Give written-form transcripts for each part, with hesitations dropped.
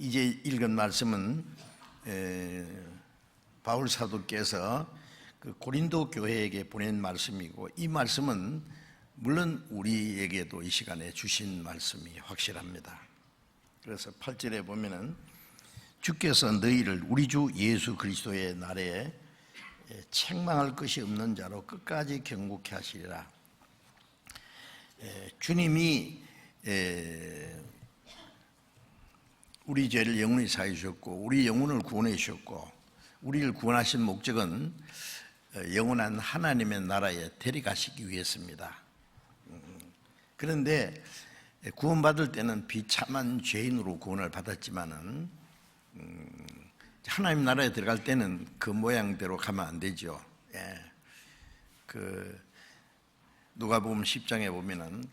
이제 읽은 말씀은 바울 사도께서 그 고린도 교회에게 보낸 말씀이고, 이 말씀은 물론 우리에게도 이 시간에 주신 말씀이 확실합니다. 그래서 8절에 보면은 주께서 너희를 우리 주 예수 그리스도의 날에 책망할 것이 없는 자로 끝까지 경고케 하시리라. 주님이 우리 죄를 영원히 사해 주셨고, 우리 영혼을 구원해 주셨고, 우리를 구원하신 목적은 영원한 하나님의 나라에 데려가시기 위해서입니다. 그런데 구원받을 때는 비참한 죄인으로 구원을 받았지만은 하나님 나라에 들어갈 때는 그 모양대로 가면 안 되죠. 그 누가복음 10장에 보면은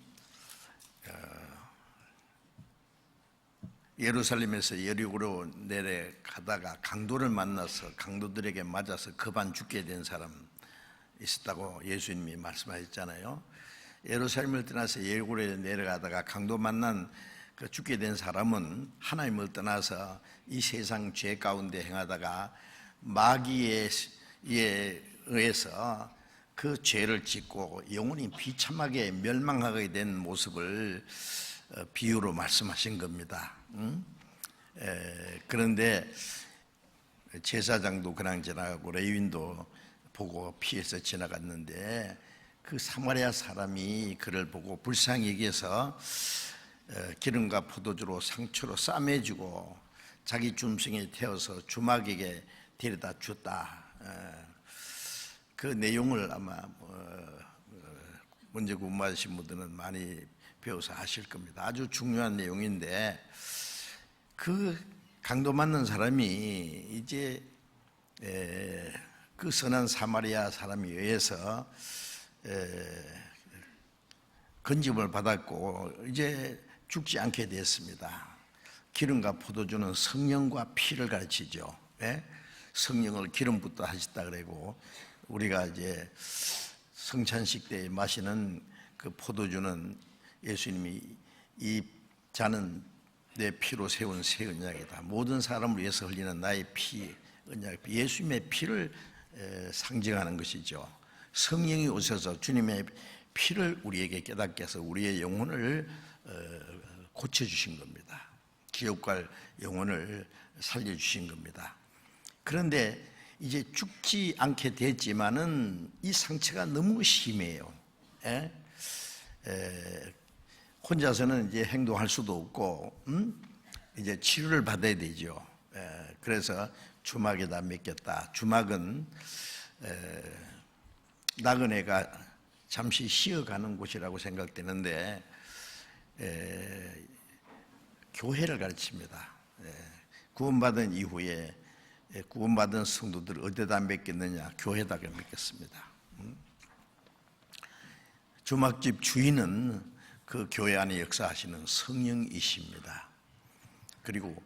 예루살렘에서 여리고로 내려가다가 강도를 만나서 강도들에게 맞아서 급한 죽게 된 사람 있었다고 예수님이 말씀하셨잖아요. 예루살렘을 떠나서 여리고로 내려가다가 강도 만난 그 죽게 된 사람은 하나님을 떠나서 이 세상 죄 가운데 행하다가 마귀에 의해서 그 죄를 짓고 영원히 비참하게 멸망하게 된 모습을 비유로 말씀하신 겁니다. 그런데 제사장도 그냥 지나가고 레위인도 보고 피해서 지나갔는데, 그 사마리아 사람이 그를 보고 불쌍히 여겨서 기름과 포도주로 상처로 싸매주고 자기 줌승에 태워서 주막에게 데려다 줬다. 그 내용을 아마 문제 공부하신 분들은 많이 배워서 아실 겁니다. 아주 중요한 내용인데, 그 강도 맞는 사람이 이제 그 선한 사마리아 사람에 의해서 건짐을 받았고 이제 죽지 않게 됐습니다. 기름과 포도주는 성령과 피를 가르치죠. 성령을 기름부터 하셨다 그러고, 우리가 이제 성찬식 때 마시는 그 포도주는 예수님이 이 잔은 내 피로 세운 새 언약이다, 모든 사람을 위해서 흘리는 나의 피, 언약, 예수님의 피를 상징하는 것이죠. 성령이 오셔서 주님의 피를 우리에게 깨닫게 해서 우리의 영혼을 고쳐주신 겁니다. 지옥 갈 영혼을 살려주신 겁니다. 그런데 이제 죽지 않게 됐지만은 이 상처가 너무 심해요. 혼자서는 이제 행동할 수도 없고, 이제 치료를 받아야 되죠. 그래서 주막에다 맡겼다. 주막은 나그네가 잠시 쉬어가는 곳이라고 생각되는데 교회를 가르칩니다. 구원받은 이후에 구원받은 성도들을 어디다 맡겼느냐? 교회에다 맡겼습니다. 주막집 주인은 그 교회 안에 역사하시는 성령이십니다. 그리고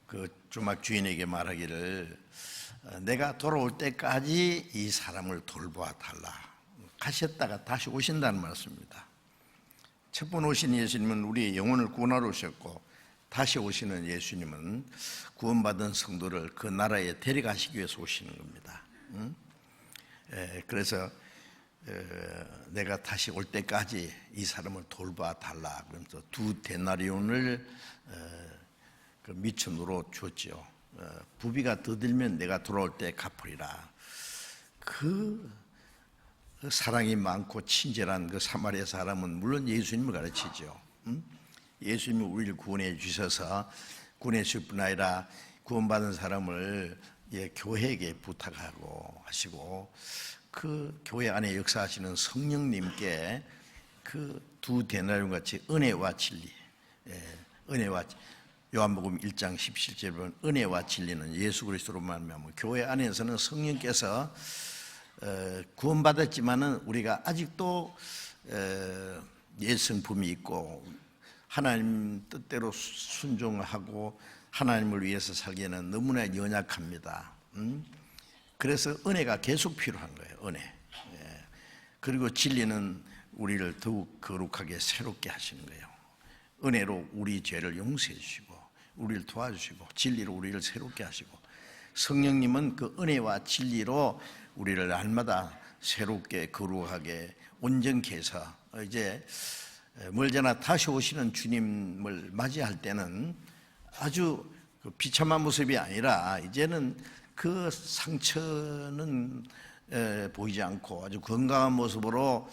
그 주막 주인에게 말하기를 내가 돌아올 때까지 이 사람을 돌보아 달라. 가셨다가 다시 오신다는 말씀입니다. 첫 번 오신 예수님은 우리의 영혼을 구원하러 오셨고, 다시 오시는 예수님은 구원받은 성도를 그 나라에 데려가시기 위해서 오시는 겁니다. 그래서 내가 다시 올 때까지 이 사람을 돌봐 달라 그러면서 2데나리온을 그 미천으로 줬죠. 부비가 더 들면 내가 돌아올 때 갚으리라. 그 사랑이 많고 친절한 그 사마리아 사람은 물론 예수님을 가르치죠. 예수님이 우리를 구원해 주셔서 구원해 주실 뿐 아니라 구원받은 사람을 교회에게 부탁하고 하시고, 그 교회 안에 역사하시는 성령님께 그 2데나리온 같이 은혜와 진리, 은혜와 요한복음 1장 17절에 보면 은혜와 진리는 예수 그리스도로 말미암아, 교회 안에서는 성령께서 구원받았지만은 우리가 아직도 옛 성품이 있고 하나님 뜻대로 순종하고 하나님을 위해서 살기에는 너무나 연약합니다. 그래서 은혜가 계속 필요한 거예요. 은혜. 그리고 진리는 우리를 더욱 거룩하게 새롭게 하시는 거예요. 은혜로 우리 죄를 용서해 주시고 우리를 도와주시고 진리로 우리를 새롭게 하시고, 성령님은 그 은혜와 진리로 우리를 날마다 새롭게 거룩하게 온전케 해서 이제 멀잖아 다시 오시는 주님을 맞이할 때는 아주 비참한 모습이 아니라 이제는 그 상처는 보이지 않고 아주 건강한 모습으로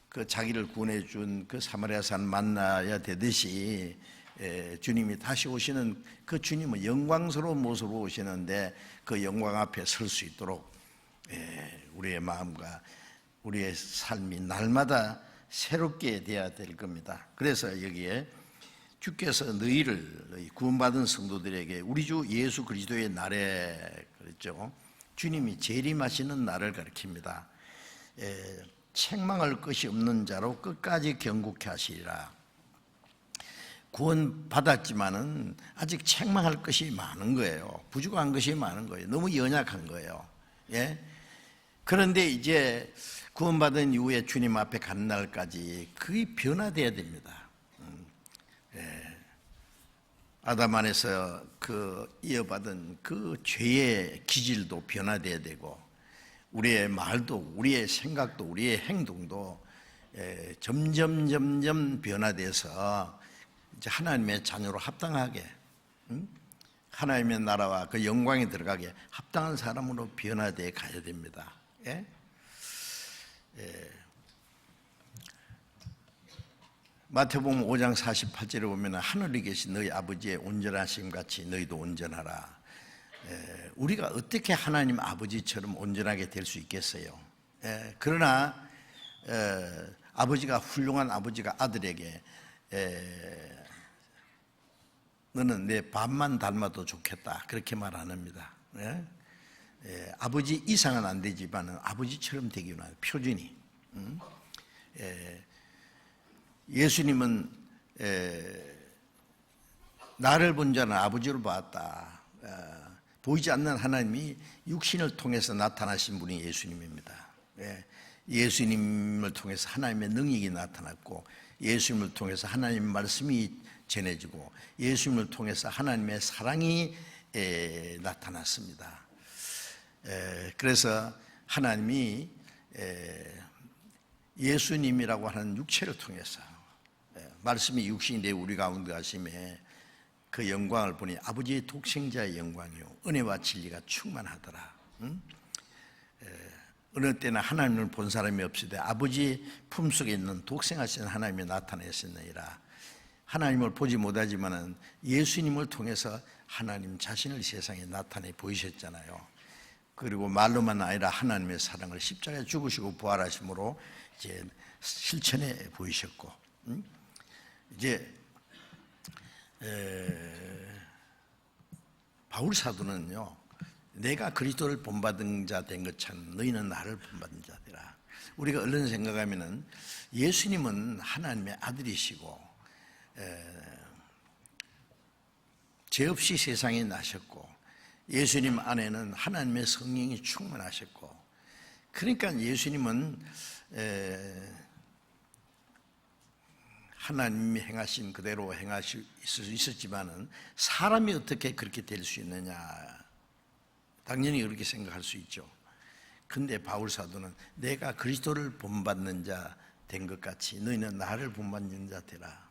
그 자기를 구원해 준 그 사마리아산 만나야 되듯이 주님이 다시 오시는 그 주님은 영광스러운 모습으로 오시는데 그 영광 앞에 설 수 있도록 우리의 마음과 우리의 삶이 날마다 새롭게 되어야 될 겁니다. 그래서 여기에 주께서 너희를 구원받은 성도들에게 우리 주 예수 그리스도의 날에 그랬죠. 주님이 재림하시는 날을 가리킵니다. 책망할 것이 없는 자로 끝까지 경고케 하시리라. 구원받았지만은 아직 책망할 것이 많은 거예요. 부족한 것이 많은 거예요. 너무 연약한 거예요. 예? 그런데 이제 구원받은 이후에 주님 앞에 간 날까지 그게 변화되어야 됩니다. 아담 안에서 그 이어받은 그 죄의 기질도 변화되어야 되고, 우리의 말도, 우리의 생각도, 우리의 행동도 점점 변화돼서 이제 하나님의 자녀로 합당하게, 하나님의 나라와 그 영광에 들어가게 합당한 사람으로 변화되어 가야 됩니다. 예? 마태복음 5장 48절에 보면 하늘에 계신 너희 아버지의 온전하심 같이 너희도 온전하라. 우리가 어떻게 하나님 아버지처럼 온전하게 될 수 있겠어요? 그러나 아버지가, 훌륭한 아버지가 아들에게 너는 내 밥만 닮아도 좋겠다 그렇게 말 안 합니다. 아버지 이상은 안 되지만 아버지처럼 되기 원하는 표준이. 예수님은 나를 본 자는 아버지로 봤다. 보이지 않는 하나님이 육신을 통해서 나타나신 분이 예수님입니다. 예수님을 통해서 하나님의 능력이 나타났고, 예수님을 통해서 하나님의 말씀이 전해지고, 예수님을 통해서 하나님의 사랑이 나타났습니다. 그래서 하나님이 예수님이라고 하는 육체를 통해서 말씀이 육신이 되어 우리 가운데 하심에 그 영광을 보니 아버지의 독생자의 영광이요 은혜와 진리가 충만하더라. 어느 때나 하나님을 본 사람이 없으되 아버지 품속에 있는 독생하신 하나님이 나타내셨느니라. 하나님을 보지 못하지만은 예수님을 통해서 하나님 자신을 세상에 나타내 보이셨잖아요. 그리고 말로만 아니라 하나님의 사랑을 십자가에 죽으시고 부활하심으로 이제 실천해 보이셨고, 이제 바울 사도는요, 내가 그리스도를 본받은 자 된 것처럼 너희는 나를 본받은 자들아. 우리가 얼른 생각하면은 예수님은 하나님의 아들이시고 죄 없이 세상에 나셨고, 예수님 안에는 하나님의 성령이 충만하셨고, 그러니까 예수님은 하나님이 행하신 그대로 행하실 수 있었지만은 사람이 어떻게 그렇게 될 수 있느냐, 당연히 그렇게 생각할 수 있죠. 근데 바울 사도는 내가 그리스도를 본받는 자 된 것 같이 너희는 나를 본받는 자 되라.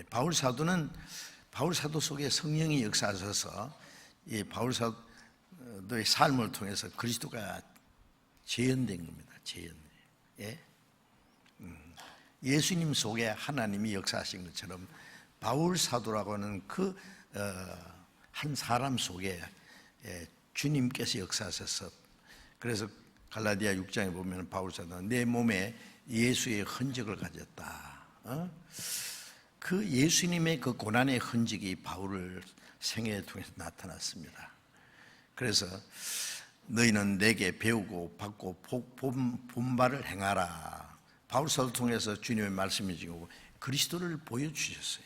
바울 사도는 바울 사도 속에 성령이 역사하셔서 이 바울 사도의 삶을 통해서 그리스도가 재현된 겁니다. 재현. 예수님 속에 하나님이 역사하신 것처럼 바울 사도라고 하는 그 한 사람 속에 주님께서 역사하셔서, 그래서 갈라디아 6장에 보면 바울 사도는 내 몸에 예수의 흔적을 가졌다. 그 예수님의 그 고난의 흔적이 바울을 생애를 통해서 나타났습니다. 그래서 너희는 내게 배우고 받고 본바를 행하라. 바울 사도를 통해서 주님의 말씀이 지고 그리스도를 보여주셨어요.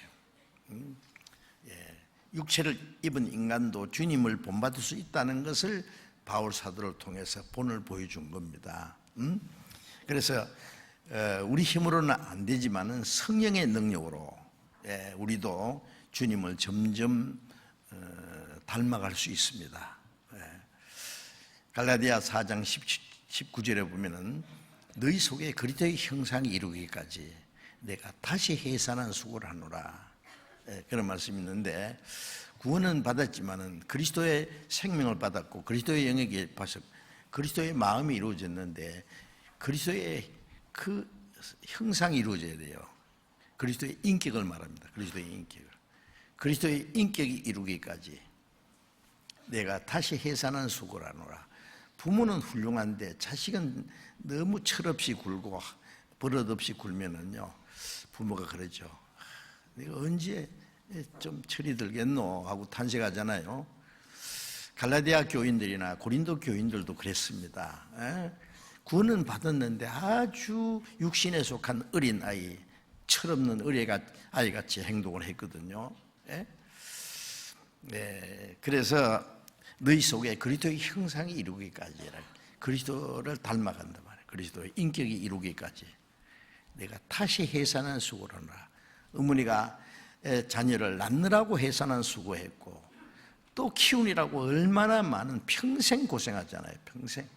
육체를 입은 인간도 주님을 본받을 수 있다는 것을 바울 사도를 통해서 본을 보여준 겁니다. 그래서 우리 힘으로는 안 되지만은 성령의 능력으로 우리도 주님을 점점 닮아갈 수 있습니다. 갈라디아 4장 19절에 보면은 너희 속에 그리스도의 형상이 이루기까지 내가 다시 해산한 수고를 하노라, 그런 말씀이 있는데, 구원은 받았지만은 그리스도의 생명을 받았고 그리스도의 영역에 봐서 그리스도의 마음이 이루어졌는데 그리스도의 그 형상이 이루어져야 돼요. 그리스도의 인격을 말합니다. 그리스도의 인격을. 그리스도의 인격이 이루기까지 내가 다시 해산한 수고를 하노라. 부모는 훌륭한데 자식은 너무 철없이 굴고 버릇없이 굴면은요, 부모가 그러죠. 내가 언제 좀 철이 들겠노 하고 탄식하잖아요. 갈라디아 교인들이나 고린도 교인들도 그랬습니다. 구원은 받았는데 아주 육신에 속한 어린 아이, 철없는 아이같이 행동을 했거든요. 그래서 너희 속에 그리스도의 형상이 이루기까지, 그리스도를 닮아간단 말이에요. 그리스도의 인격이 이루기까지 내가 다시 해산한 수고를 하노라. 어머니가 자녀를 낳느라고 해산한 수고했고 또 키우느라고 얼마나 많은 평생 고생하잖아요. 평생.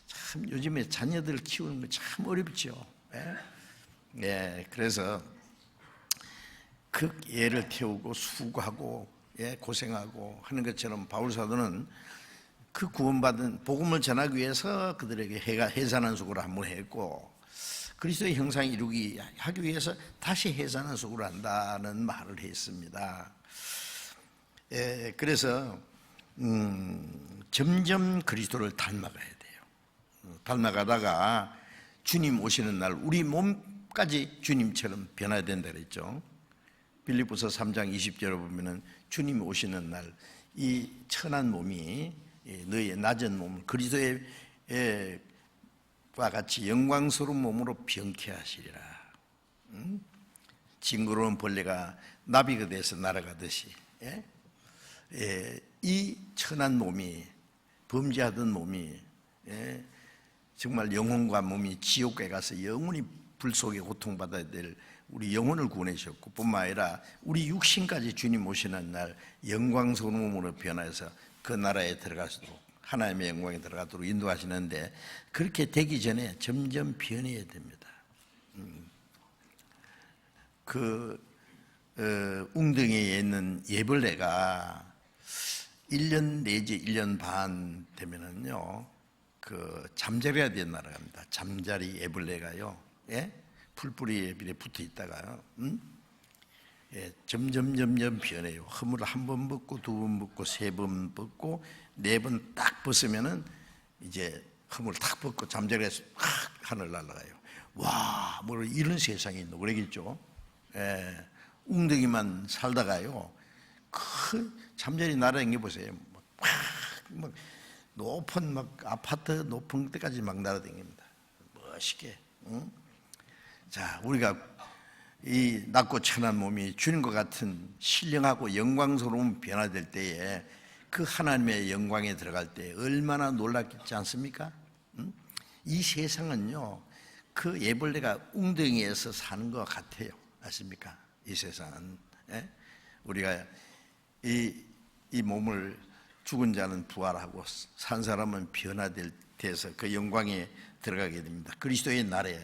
참 요즘에 자녀들 키우는 거 참 어렵죠. 그래서 그 애를 태우고 수고하고 고생하고 하는 것처럼 바울 사도는 그 구원받은 복음을 전하기 위해서 그들에게 해산한 수고를 한번 했고 그리스도의 형상을 이루기 하기 위해서 다시 해산한 수고를 한다는 말을 했습니다. 그래서 점점 그리스도를 닮아가야 돼요. 닮아가다가 주님 오시는 날 우리 몸까지 주님처럼 변화해야 된다 그랬죠. 빌립보서 3장 20절에 보면은 주님 오시는 날 이 천한 몸이 너희의 낮은 몸을 그리스도의 와 같이 영광스러운 몸으로 변케 하시리라. 징그러운 벌레가 나비가 돼서 날아가듯이 이 천한 몸이, 범죄하던 몸이 정말 영혼과 몸이 지옥에 가서 영원히 불 속에 고통받아야 될 우리 영혼을 구원하셨고 뿐만 아니라 우리 육신까지 주님 오시는 날 영광스러운 몸으로 변해서 그 나라에 들어가도록, 하나님의 영광에 들어가도록 인도하시는데, 그렇게 되기 전에 점점 변해야 됩니다. 웅덩이에 있는 애벌레가 1년 내지 1년 반 되면은요, 잠자리가 되어 날아갑니다. 잠자리 애벌레가요, 풀뿌리에 붙어 있다가요, 점점 변해요. 허물을 한 번 벗고 두 번 벗고 세 번 벗고 네 번 딱 벗으면은 이제 허물을 딱 벗고 잠자리에서 확 하늘 날아가요. 와, 뭐 이런 세상이 있노 그러겠죠. 웅덩이만 살다가요, 큰 잠자리 날아다녀 보세요. 막 높은 아파트 높은 데까지 막 날아다닙니다. 멋있게. 자, 우리가 이 낮고 천한 몸이 주님과 같은 신령하고 영광스러운 변화될 때에 그 하나님의 영광에 들어갈 때 얼마나 놀랍지 않습니까? 이 세상은요, 그 애벌레가 웅덩이에서 사는 것 같아요. 아십니까? 이 세상은. 우리가 이 몸을, 죽은 자는 부활하고 산 사람은 변화될 때에서 그 영광에 들어가게 됩니다. 그리스도의 날에